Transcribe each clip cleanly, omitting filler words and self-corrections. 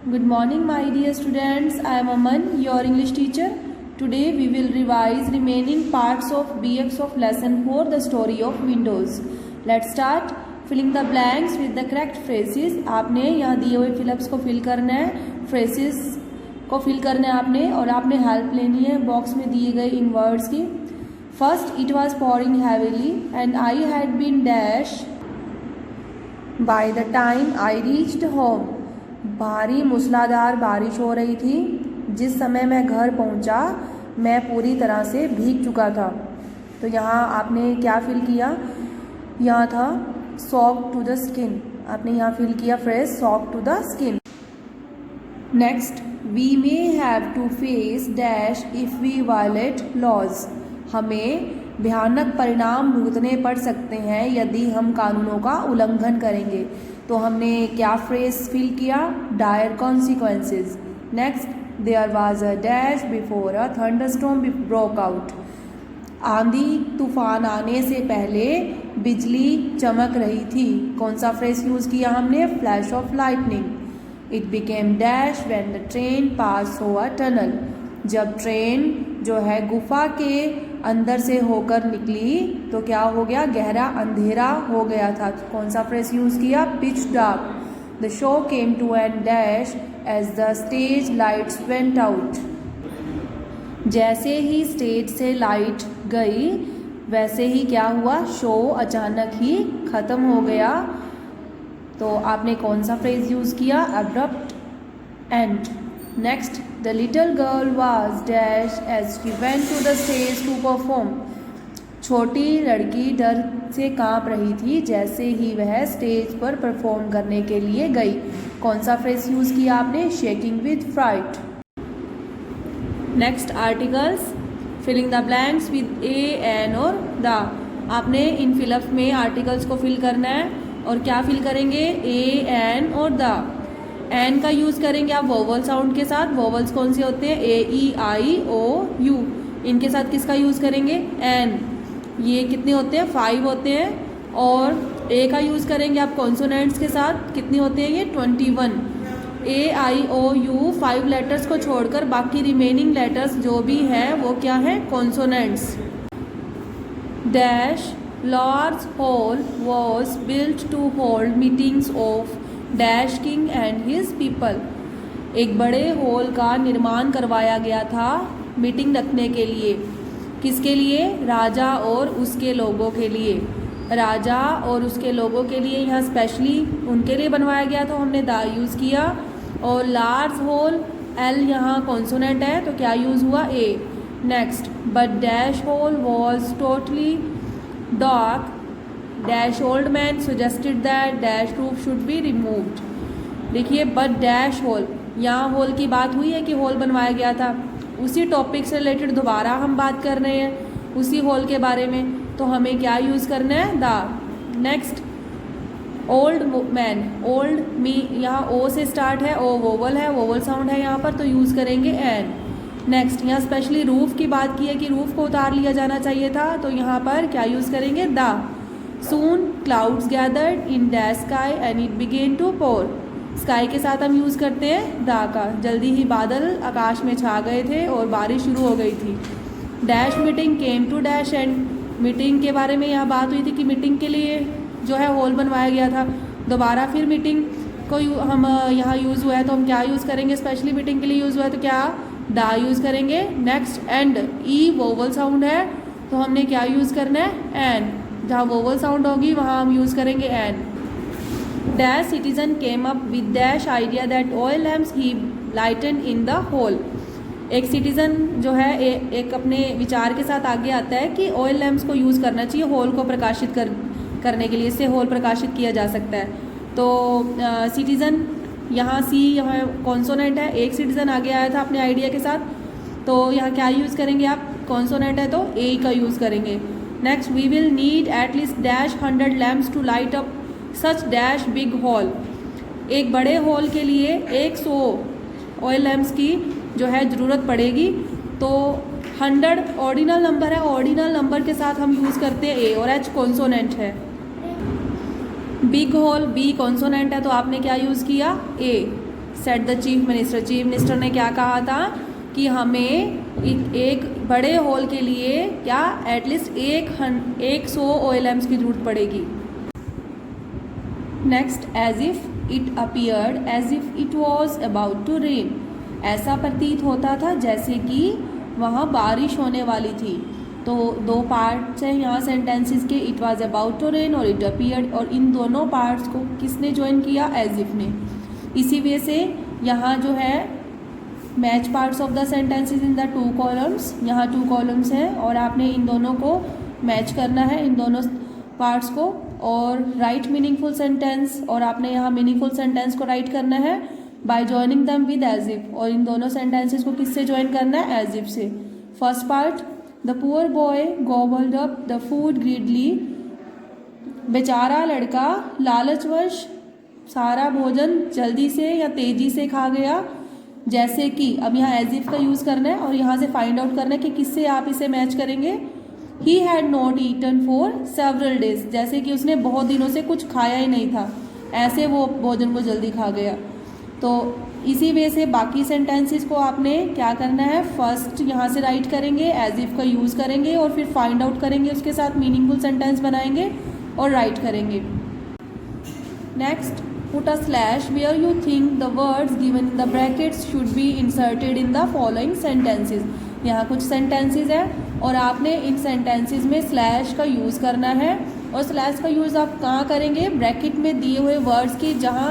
Good morning, my dear students. I am Aman, your English teacher. Today we will revise remaining parts of BX of lesson 4, the story of windows. Let's start filling the blanks with the correct phrases. आपने यहाँ दिए हुए fill-ups को fill करना है, phrases को fill करना है आपने, और आपने हेल्प लेनी है बॉक्स में दिए गए इन वर्ड्स की. First, it was pouring heavily and I had been dashed by the time I reached home. भारी मूसलाधार बारिश हो रही थी. जिस समय मैं घर पहुंचा मैं पूरी तरह से भीग चुका था. तो यहाँ आपने क्या फिल किया? यहाँ था soaked to the skin. आपने यहाँ फिल किया phrase soaked to the skin. Next, we may have to face dash if we violate laws. हमें भयानक परिणाम भुगतने पड़ सकते हैं यदि हम कानूनों का उल्लंघन करेंगे. तो हमने क्या फ्रेज फिल किया? Dire consequences. Next, there was a dash before a thunderstorm broke out. आंधी तूफान आने से पहले बिजली चमक रही थी. कौन सा फ्रेज यूज़ किया हमने? Flash of lightning. It became dash when the train pass through a tunnel. जब ट्रेन जो है गुफा के अंदर से होकर निकली तो क्या हो गया? गहरा अंधेरा हो गया था. तो कौन सा फ्रेज यूज़ किया? Pitch dark. The show came to an dash as the stage lights went out. जैसे ही स्टेज से लाइट गई वैसे ही क्या हुआ? शो अचानक ही ख़त्म हो गया. तो आपने कौन सा फ्रेज यूज़ किया? Abrupt end. Next, the little girl was dash as she went to the stage to perform. छोटी लड़की डर से कांप रही थी जैसे ही वह स्टेज पर परफॉर्म करने के लिए गई. कौन सा फ्रेज यूज़ किया आपने? Shaking with fright. Next, articles filling the blanks with a, an और द. आपने इन फिलअप में आर्टिकल्स को फिल करना है और क्या फिल करेंगे? ए, एन और द. एन का यूज़ करेंगे आप वोवल साउंड के साथ. वोवल्स कौन से होते हैं? ए, ई, आई, ओ, यू. इनके साथ किसका यूज़ करेंगे? एन. ये कितने होते हैं? 5 होते हैं. और ए का यूज़ करेंगे आप कॉन्सोनेंट्स के साथ. कितने होते हैं ये? 21. ए, आई, ओ, यू 5 लेटर्स को छोड़कर बाकी रिमेनिंग लेटर्स जो भी हैं वो क्या हैं? Consonants. Dash large hall was built to hold meetings of dash king and his people. एक बड़े हॉल का निर्माण करवाया गया था मीटिंग रखने के लिए. किसके लिए? राजा और उसके लोगों के लिए. राजा और उसके लोगों के लिए यहाँ स्पेशली उनके लिए बनवाया गया तो हमने द यूज़ किया. और लार्ज हॉल एल यहाँ कॉन्सोनेंट है तो क्या यूज़ हुआ? A. Next, but dash hall was totally dark. Dash old man suggested that dash roof should be removed. देखिए, बट डैश होल, यहाँ होल की बात हुई है कि होल बनवाया गया था. उसी टॉपिक से रिलेटेड दोबारा हम बात कर रहे हैं उसी होल के बारे में. तो हमें क्या यूज़ करना है? The. Next, old man. Old मी यहाँ ओ से स्टार्ट है, ओ वोवल है, वोवल साउंड है यहाँ पर तो यूज़ करेंगे एन. नेक्स्ट, यहाँ स्पेशली रूफ की बात की है कि रूफ को उतार लिया जाना चाहिए था तो यहाँ पर क्या यूज़ करेंगे? The. Soon clouds gathered in the sky and it began to pour. Sky के साथ हम यूज़ करते हैं दा का. जल्दी ही बादल आकाश में छा गए थे और बारिश शुरू हो गई थी. Dash meeting came to dash end. Meeting के बारे में यहाँ बात हुई थी कि मीटिंग के लिए जो है हॉल बनवाया गया था. दोबारा फिर मीटिंग को हम यहाँ यूज़ हुआ है तो हम क्या यूज़ करेंगे? स्पेशली मीटिंग के लिए यूज़ हुआ है तो क्या? दा यूज़ करेंगे. Next, and E vowel sound है तो हमने क्या यूज़ करना है? एन. जहाँ वोवल साउंड होगी वहाँ हम यूज़ करेंगे an. Dash citizen came up with dash idea that oil lamps he lighten in the hall. एक सिटीज़न जो है एक अपने विचार के साथ आगे आता है कि ऑयल लैम्प्स को यूज़ करना चाहिए होल को प्रकाशित करने के लिए. इससे होल प्रकाशित किया जा सकता है. तो सिटीज़न यहाँ सी यहाँ कॉन्सोनेंट है. एक सिटीज़न आगे आया था अपने आइडिया के साथ तो यहाँ क्या यूज़ करेंगे आप? कॉन्सोनेंट है तो ए का यूज़ करेंगे. Next, we will need at least dash 100 lamps to light up such dash big hall. एक बड़े हॉल के लिए 100 ऑयल लैम्प्स की जो है ज़रूरत पड़ेगी. तो 100 ऑर्डिनल नंबर है. ऑर्डिनल नंबर के साथ हम यूज़ करते हैं ए और एच कॉन्सोनेंट है. बिग होल बी कॉन्सोनेंट है तो आपने क्या यूज़ किया? A. Said the chief minister. Chief minister ने क्या कहा था कि हमें एक बड़े हॉल के लिए क्या एटलीस्ट 100 OLMs की ज़रूरत पड़ेगी। Next, as if it appeared as if it was about to rain. ऐसा प्रतीत होता था जैसे कि वहाँ बारिश होने वाली थी। तो दो पार्ट्स हैं यहाँ सेंटेंसेस के, it was about to rain और इट अपीयर्ड, और इन दोनों पार्ट्स को किसने ज्वाइन किया? एज इफ ने। इसी वजह से यहाँ जो है match parts of the sentences in the 2 columns, यहाँ 2 कॉलम्स हैं और आपने इन दोनों को मैच करना है, इन दोनों पार्ट्स को, और राइट मीनिंगफुल सेंटेंस, और आपने यहाँ मीनिंगफुल सेंटेंस को राइट करना है बाय जॉइनिंग दम विद एज इफ, और इन दोनों सेंटेंसेस को किससे ज्वाइन करना है? एज इफ से। First part, the poor boy गॉबल्ड up the food greedily. बेचारा लड़का लालचवश सारा भोजन जल्दी से या तेजी से खा गया। जैसे कि अब यहाँ एज इफ का यूज़ करना है और यहाँ से फाइंड आउट करना है कि किससे आप इसे मैच करेंगे। He had not eaten for several days, जैसे कि उसने बहुत दिनों से कुछ खाया ही नहीं था, ऐसे वो भोजन को जल्दी खा गया। तो इसी वजह से बाकी सेंटेंसेस को आपने क्या करना है, फर्स्ट यहाँ से राइट करेंगे, एज इफ का यूज़ करेंगे और फिर फाइंड आउट करेंगे, उसके साथ मीनिंगफुल सेंटेंस बनाएंगे और राइट करेंगे। Next, put a slash where you think the words given in the brackets should be inserted in the following sentences। यहाँ कुछ सेंटेंसेस है और आपने इन सेंटेंसेस में स्लैश का यूज़ करना है, और स्लैश का यूज़ आप कहाँ करेंगे? ब्रैकेट में दिए हुए वर्ड्स की जहाँ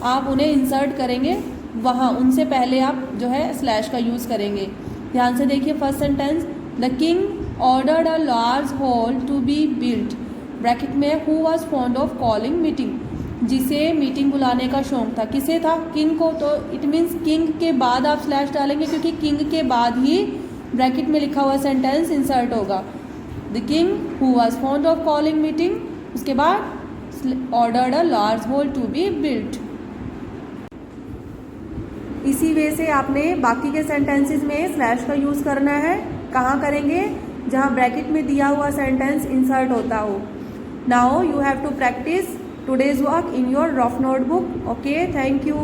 आप उन्हें इंसर्ट करेंगे वहाँ, उनसे पहले आप जो है स्लैश का यूज़ करेंगे। ध्यान से देखिए first sentence, the king ordered a large hall to be built, bracket में who was fond of calling meeting, जिसे मीटिंग बुलाने का शौक था। किसे था? किंग को। तो इट मीन्स किंग के बाद आप स्लैश डालेंगे क्योंकि किंग के बाद ही ब्रैकेट में लिखा हुआ सेंटेंस इंसर्ट होगा। The king who was fond of calling meeting, उसके बाद ordered a large hall to be built. इसी वे से आपने बाकी के सेंटेंसेस में स्लैश का यूज़ करना है। कहाँ करेंगे? जहाँ ब्रैकेट में दिया हुआ सेंटेंस इंसर्ट होता हो। Now you have to practise today's work in your rough notebook. Okay, thank you.